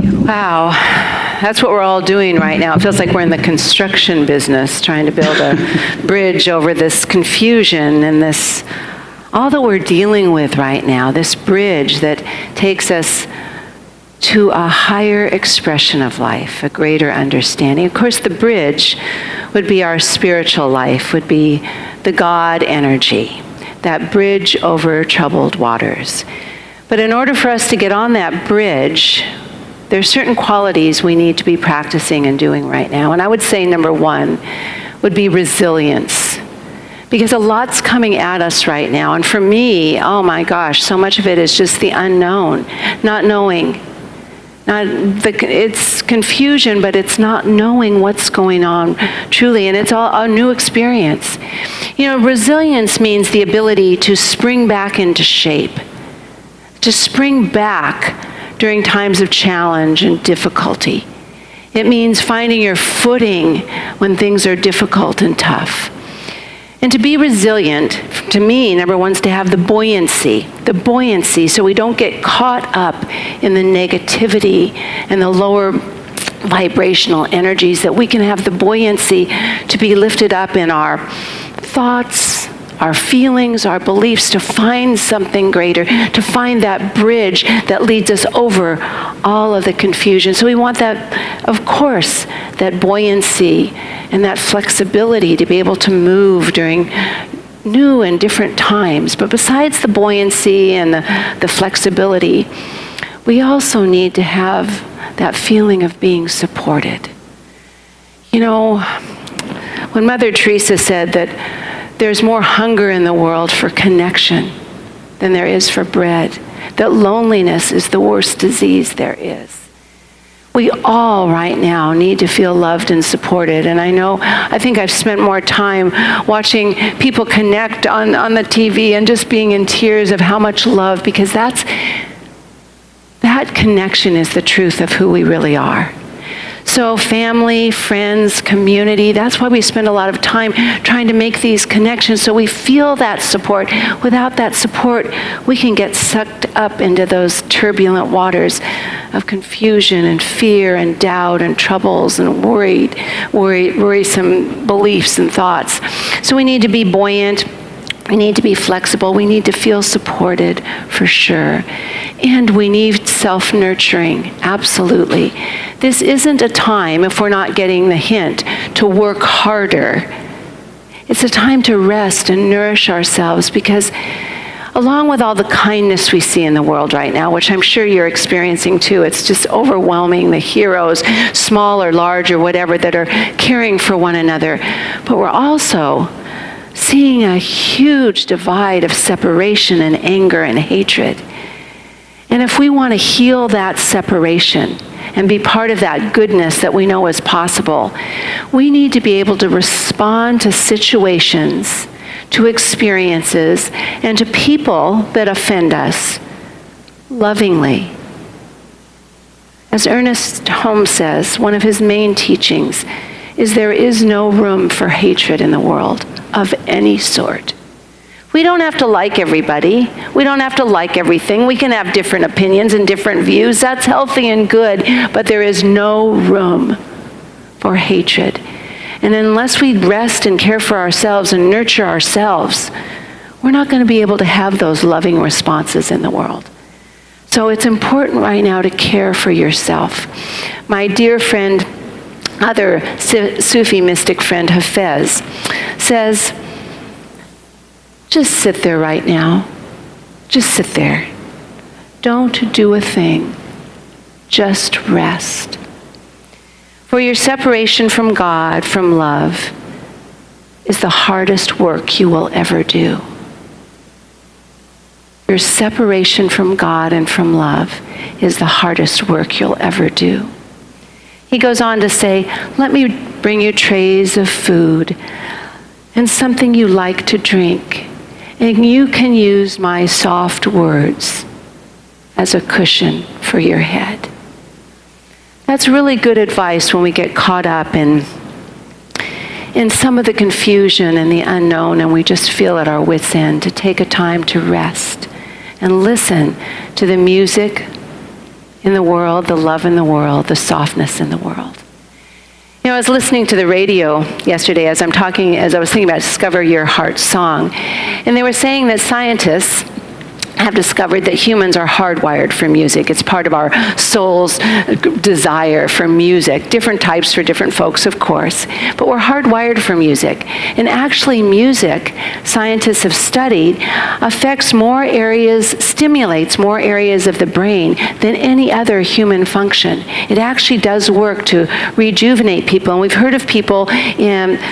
Wow, that's what we're all doing right now. It feels like we're in the construction business, trying to build a bridge over this confusion and this, all that we're dealing with right now, this bridge that takes us to a higher expression of life, a greater understanding. Of course, the bridge would be our spiritual life, would be the God energy, that bridge over troubled waters. But in order for us to get on that bridge, there are certain qualities we need to be practicing and doing right now. And I would say number one would be resilience. Because a lot's coming at us right now. And for me, oh my gosh, so much of it is just the unknown, not knowing. It's confusion, but it's not knowing what's going on truly. And it's all a new experience. You know, resilience means the ability to spring back into shape, to spring back during times of challenge and difficulty. It means finding your footing when things are difficult and tough. And to be resilient, to me, number one is to have the buoyancy, so we don't get caught up in the negativity and the lower vibrational energies, that we can have the buoyancy to be lifted up in our thoughts, our feelings, our beliefs, to find something greater, to find that bridge that leads us over all of the confusion. So we want that, of course, that buoyancy and that flexibility to be able to move during new and different times. But besides the buoyancy and the flexibility, we also need to have that feeling of being supported. You know, when Mother Teresa said that there's more hunger in the world for connection than there is for bread, that loneliness is the worst disease there is. We all right now need to feel loved and supported. And I think I've spent more time watching people connect on the TV and just being in tears of how much love, because that connection is the truth of who we really are. So family, friends, community, that's why we spend a lot of time trying to make these connections so we feel that support. Without that support, we can get sucked up into those turbulent waters of confusion and fear and doubt and troubles and worrisome beliefs and thoughts. So we need to be buoyant. We need to be flexible. We need to feel supported, for sure. And we need self-nurturing, absolutely. This isn't a time, if we're not getting the hint, to work harder. It's a time to rest and nourish ourselves, because along with all the kindness we see in the world right now, which I'm sure you're experiencing too, it's just overwhelming, the heroes, small or large or whatever, that are caring for one another. But we're also seeing a huge divide of separation and anger and hatred. And if we want to heal that separation and be part of that goodness that we know is possible, we need to be able to respond to situations, to experiences, and to people that offend us lovingly. As Ernest Holmes says, one of his main teachings is there is no room for hatred in the world of any sort. We don't have to like everybody. We don't have to like everything. We can have different opinions and different views. That's healthy and good, but there is no room for hatred. And unless we rest and care for ourselves and nurture ourselves, we're not going to be able to have those loving responses in the world. So it's important right now to care for yourself. My dear friend, other Sufi mystic friend, Hafez, says, just sit there right now. Just sit there. Don't do a thing. Just rest. For your separation from God, from love, is the hardest work you will ever do. Your separation from God and from love is the hardest work you'll ever do. He goes on to say, let me bring you trays of food and something you like to drink, and you can use my soft words as a cushion for your head. That's really good advice when we get caught up in some of the confusion and the unknown, and we just feel at our wits' end, to take a time to rest and listen to the music in the world, the love in the world, the softness in the world. You know, I was listening to the radio yesterday as I was thinking about Discover Your Heart Song, and they were saying that scientists have discovered that humans are hardwired for music. It's part of our soul's desire for music. Different types for different folks, of course, but we're hardwired for music. And actually, music, scientists have studied, stimulates more areas of the brain than any other human function. It actually does work to rejuvenate people. And we've heard of people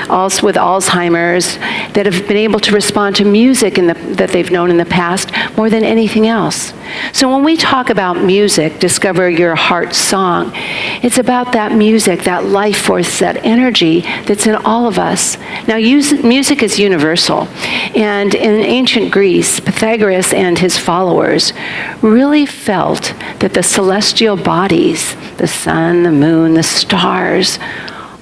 also with Alzheimer's that have been able to respond to music that they've known in the past more than anything else. So when we talk about music, Discover Your Heart Song, it's about that music, that life force, that energy that's in all of us. Now, music is universal. And in ancient Greece, Pythagoras and his followers really felt that the celestial bodies, the sun, the moon, the stars,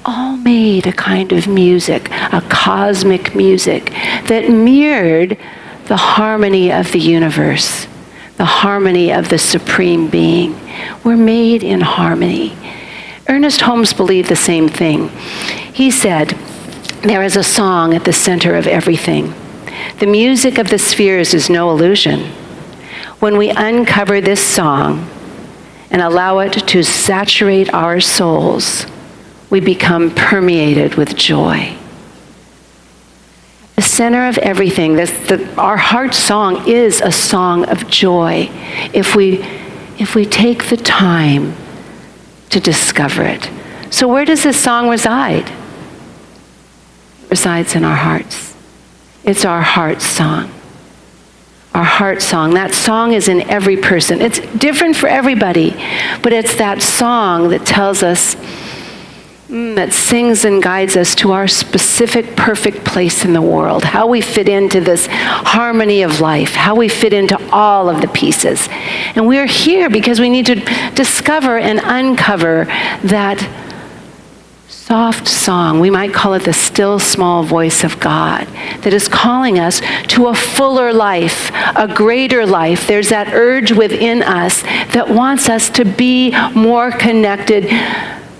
all made a kind of music, a cosmic music that mirrored the harmony of the universe, the harmony of the Supreme Being. We're made in harmony. Ernest Holmes believed the same thing. He said, there is a song at the center of everything. The music of the spheres is no illusion. When we uncover this song and allow it to saturate our souls, we become permeated with joy. The center of everything, our heart song is a song of joy if we take the time to discover it. So where does this song reside? It resides in our hearts. It's our heart song. Our heart song. That song is in every person. It's different for everybody, but it's that song that tells us, that sings and guides us to our specific perfect place in the world, how we fit into this harmony of life, how we fit into all of the pieces. And we're here because we need to discover and uncover that soft song. We might call it the still small voice of God that is calling us to a fuller life, a greater life. There's that urge within us that wants us to be more connected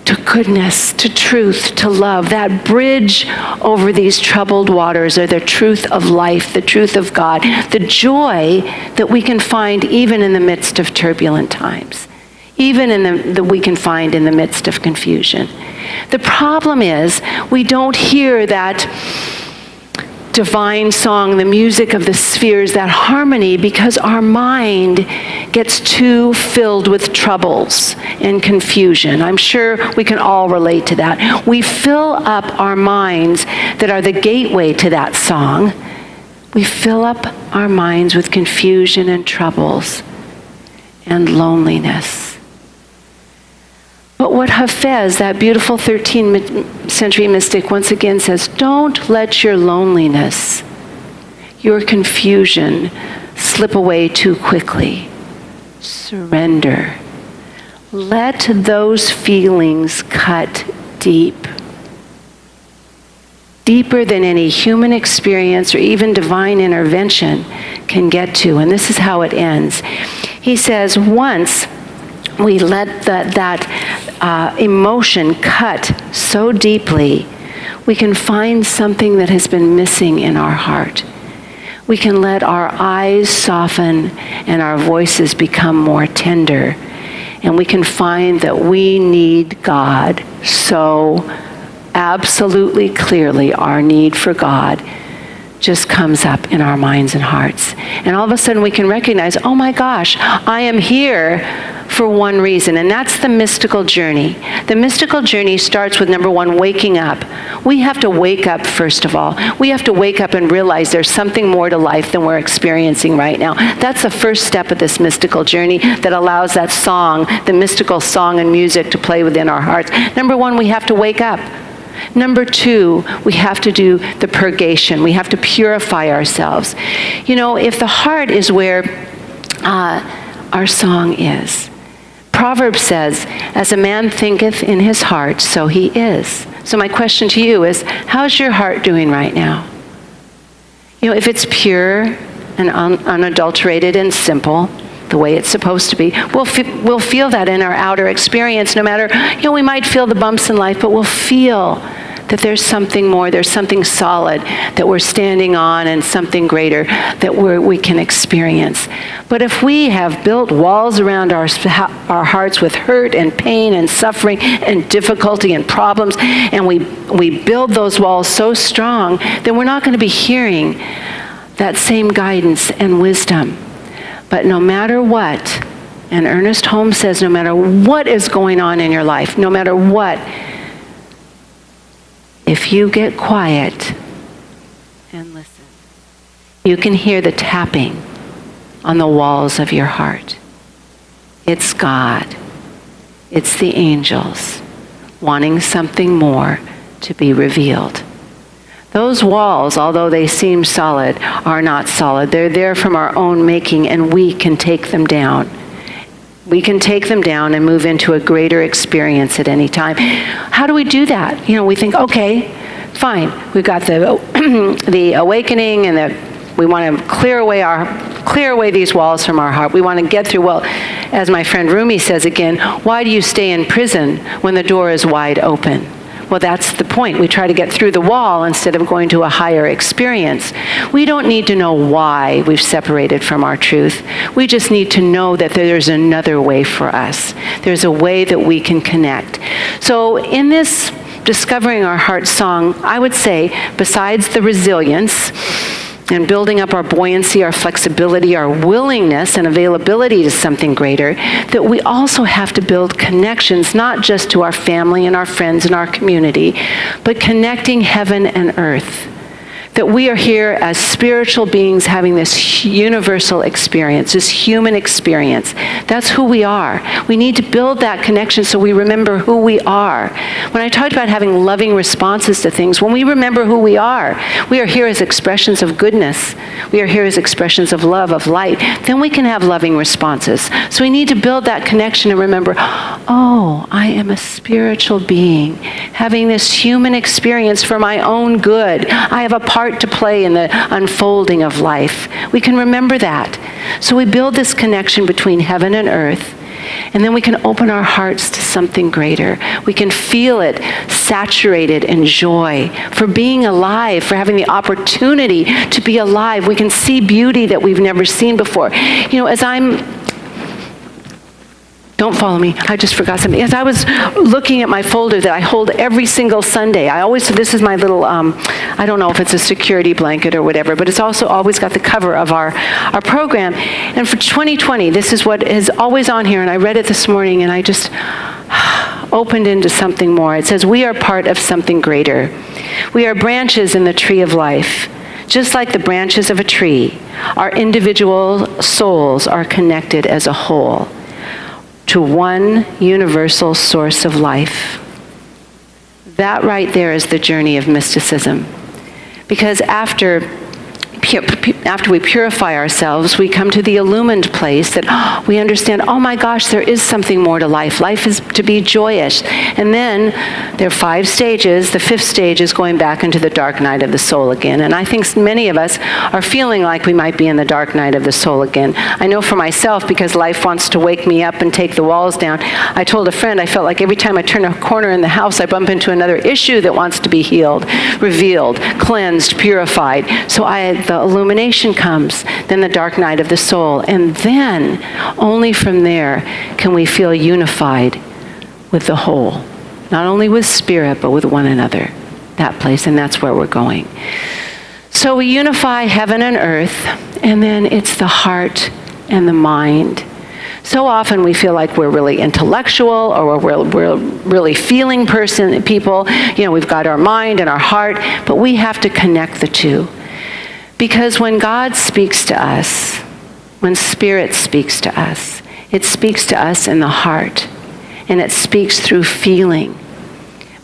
to goodness, to truth, to love, that bridge over these troubled waters, or the truth of life, the truth of God, the joy that we can find even in the midst of turbulent times, even that we can find in the midst of confusion. The problem is we don't hear that divine song, the music of the spheres, that harmony, because our mind gets too filled with troubles and confusion. I'm sure we can all relate to that. We fill up our minds that are the gateway to that song. We fill up our minds with confusion and troubles and loneliness. But what Hafez, that beautiful 13th century mystic, once again says, don't let your loneliness, your confusion, slip away too quickly. Surrender. Let those feelings cut deep. Deeper than any human experience or even divine intervention can get to. And this is how it ends. He says, once we let that emotion cut so deeply, we can find something that has been missing in our heart. We can let our eyes soften and our voices become more tender. And we can find that we need God so absolutely clearly. Our need for God just comes up in our minds and hearts. And all of a sudden we can recognize, oh my gosh, I am here for one reason, and that's the mystical journey. The mystical journey starts with, number one, waking up. We have to wake up, first of all. We have to wake up and realize there's something more to life than we're experiencing right now. That's the first step of this mystical journey that allows that song, the mystical song and music, to play within our hearts. Number one, we have to wake up. Number two, we have to do the purgation. We have to purify ourselves. You know, if the heart is where our song is, Proverbs says, as a man thinketh in his heart, so he is. So my question to you is, how's your heart doing right now? You know, if it's pure and unadulterated and simple, the way it's supposed to be. We'll feel that in our outer experience, no matter, we might feel the bumps in life, but we'll feel that there's something more, there's something solid that we're standing on, and something greater that we can experience. But if we have built walls around our hearts with hurt and pain and suffering and difficulty and problems, and we build those walls so strong, then we're not going to be hearing that same guidance and wisdom. But no matter what, and Ernest Holmes says, no matter what is going on in your life, no matter what, if you get quiet and listen, you can hear the tapping on the walls of your heart. It's God. It's the angels wanting something more to be revealed. Those walls, although they seem solid, are not solid. They're there from our own making, and we can take them down. We can take them down and move into a greater experience at any time. How do we do that? We think, okay, fine. We've got the awakening, and we want to clear away these walls from our heart. We want to get through. Well, as my friend Rumi says again, why do you stay in prison when the door is wide open? Well, that's the point. We try to get through the wall instead of going to a higher experience. We don't need to know why we've separated from our truth. We just need to know that there's another way for us. There's a way that we can connect. So in this Discovering Our Heart song, I would say, besides the resilience and building up our buoyancy, our flexibility, our willingness and availability to something greater, that we also have to build connections, not just to our family and our friends and our community, but connecting heaven and earth. That we are here as spiritual beings having this universal experience, this human experience. That's who we are. We need to build that connection so we remember who we are. When I talked about having loving responses to things, when we remember who we are here as expressions of goodness. We are here as expressions of love, of light. Then we can have loving responses. So we need to build that connection and remember, oh, I am a spiritual being having this human experience for my own good. I have a part to play in the unfolding of life. We can remember that. So we build this connection between heaven and earth, and then we can open our hearts to something greater. We can feel it saturated in joy for being alive, for having the opportunity to be alive. We can see beauty that we've never seen before. Don't follow me. I just forgot something. As I was looking at my folder that I hold every single Sunday, this is my little, I don't know if it's a security blanket or whatever, but it's also always got the cover of our program. And for 2020, this is what is always on here, and I read it this morning, and I just opened into something more. It says, we are part of something greater. We are branches in the tree of life. Just like the branches of a tree, our individual souls are connected as a whole to one universal source of life. That right there is the journey of mysticism. Because after we purify ourselves, we come to the illumined place that we understand, oh my gosh, there is something more to life. Life is to be joyous. And then there are 5 stages. The 5th stage is going back into the dark night of the soul again. And I think many of us are feeling like we might be in the dark night of the soul again. I know for myself, because life wants to wake me up and take the walls down. I told a friend, I felt like every time I turn a corner in the house, I bump into another issue that wants to be healed, revealed, cleansed, purified. So the illumination comes, then the dark night of the soul, and then only from there can we feel unified with the whole, not only with spirit but with one another. That place, and that's where we're going. So we unify heaven and earth, and then it's the heart and the mind. So often we feel like we're really intellectual, or we're really feeling people. We've got our mind and our heart, but we have to connect the two. Because when God speaks to us, when Spirit speaks to us, it speaks to us in the heart, and it speaks through feeling.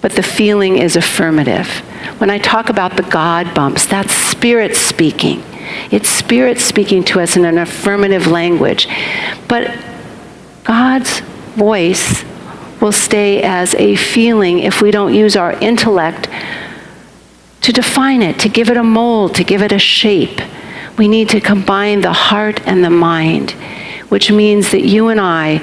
But the feeling is affirmative. When I talk about the God bumps, that's Spirit speaking. It's Spirit speaking to us in an affirmative language. But God's voice will stay as a feeling if we don't use our intellect to define it, to give it a mold, to give it a shape. We need to combine the heart and the mind. which means that you and I,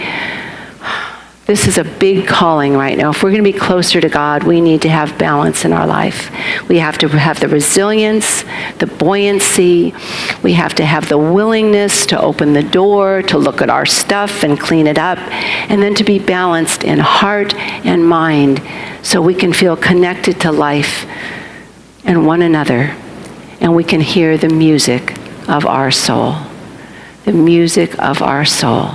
this is a big calling right now. If we're going to be closer to God, we need to have balance in our life. We have to have the resilience, the buoyancy. We have to have the willingness to open the door, to look at our stuff and clean it up, and then to be balanced in heart and mind so we can feel connected to life and one another, and we can hear the music of our soul. The music of our soul,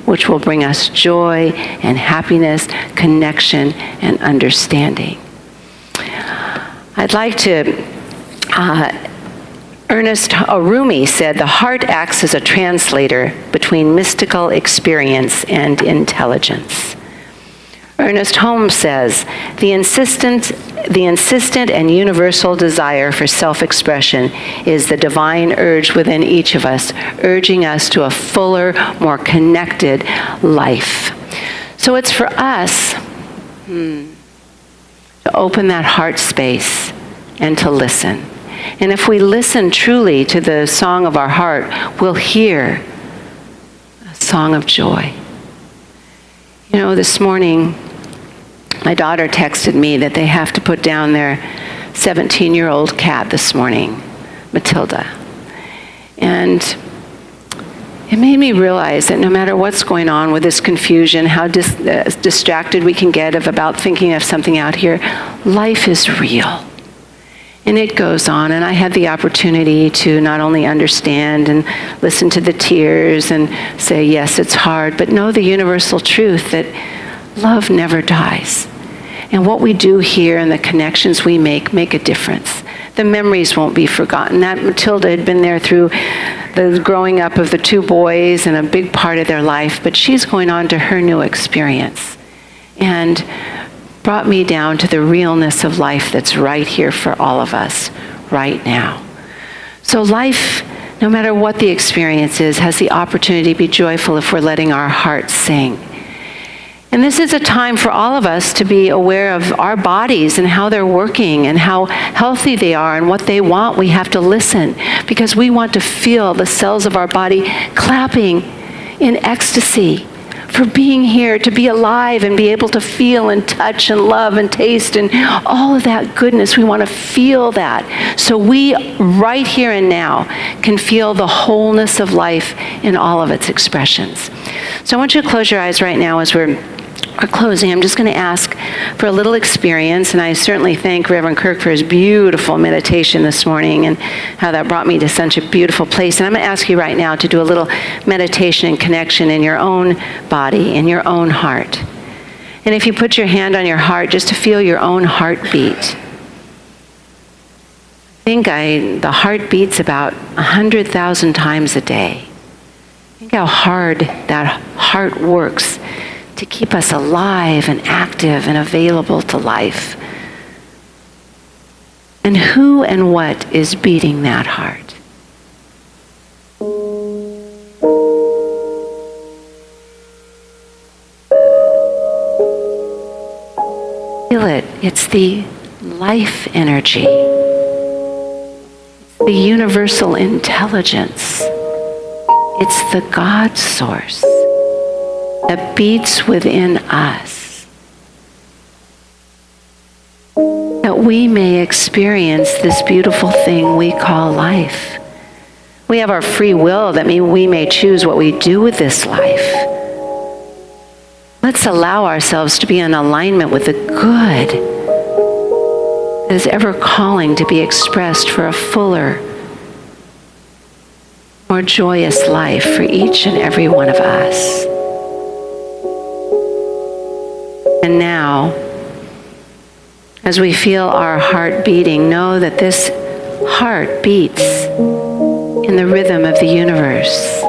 which will bring us joy and happiness, connection, and understanding. I'd like to, Ernest Rumi said, the heart acts as a translator between mystical experience and intelligence. Ernest Holmes says, the insistent and universal desire for self-expression is the divine urge within each of us, urging us to a fuller, more connected life. So it's for us to open that heart space and to listen. And if we listen truly to the song of our heart, we'll hear a song of joy. You know, this morning, my daughter texted me that they have to put down their 17-year-old cat this morning, Matilda. And it made me realize that no matter what's going on with this confusion, how distracted we can get about thinking of something out here, life is real. And it goes on, and I had the opportunity to not only understand and listen to the tears and say, yes, it's hard, but know the universal truth that love never dies. And what we do here and the connections we make a difference. The memories won't be forgotten. That Matilda had been there through the growing up of the two boys and a big part of their life, but she's going on to her new experience. And brought me down to the realness of life that's right here for all of us right now. So life, no matter what the experience is, has the opportunity to be joyful if we're letting our hearts sing. And this is a time for all of us to be aware of our bodies and how they're working and how healthy they are and what they want. We have to listen because we want to feel the cells of our body clapping in ecstasy for being here, to be alive and be able to feel and touch and love and taste and all of that goodness. We want to feel that. So we, right here and now, can feel the wholeness of life in all of its expressions. So I want you to close your eyes right now as we're closing. I'm just going to ask for a little experience, and I certainly thank Reverend Kirk for his beautiful meditation this morning and how that brought me to such a beautiful place. And I'm going to ask you right now to do a little meditation and connection in your own body, in your own heart. And if you put your hand on your heart, just to feel your own heartbeat. The heart beats about 100,000 times a day. Think how hard that heart works to keep us alive and active and available to life. And who and what is beating that heart? Feel it. It's the life energy. It's the universal intelligence. It's the God source that beats within us, that we may experience this beautiful thing we call life. We have our free will, that means we may choose what we do with this life. Let's allow ourselves to be in alignment with the good that is ever calling to be expressed for a fuller, more joyous life for each and every one of us. And now, as we feel our heart beating, know that this heart beats in the rhythm of the universe,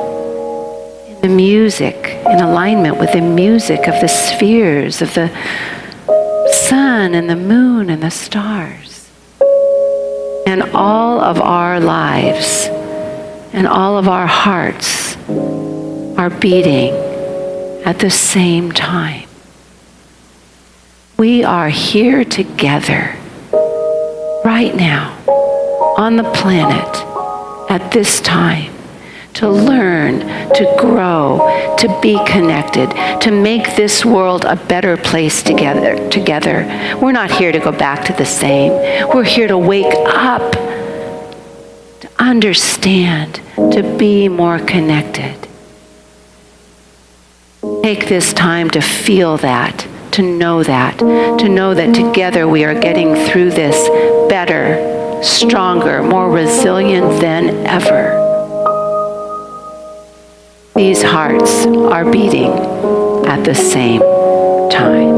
in the music, in alignment with the music of the spheres, of the sun and the moon and the stars. And all of our lives and all of our hearts are beating at the same time. We are here together right now on the planet at this time to learn, to grow, to be connected, to make this world a better place together. We're not here to go back to the same. We're here to wake up, to understand, to be more connected. Take this time to feel that, to know that together we are getting through this better, stronger, more resilient than ever. These hearts are beating at the same time.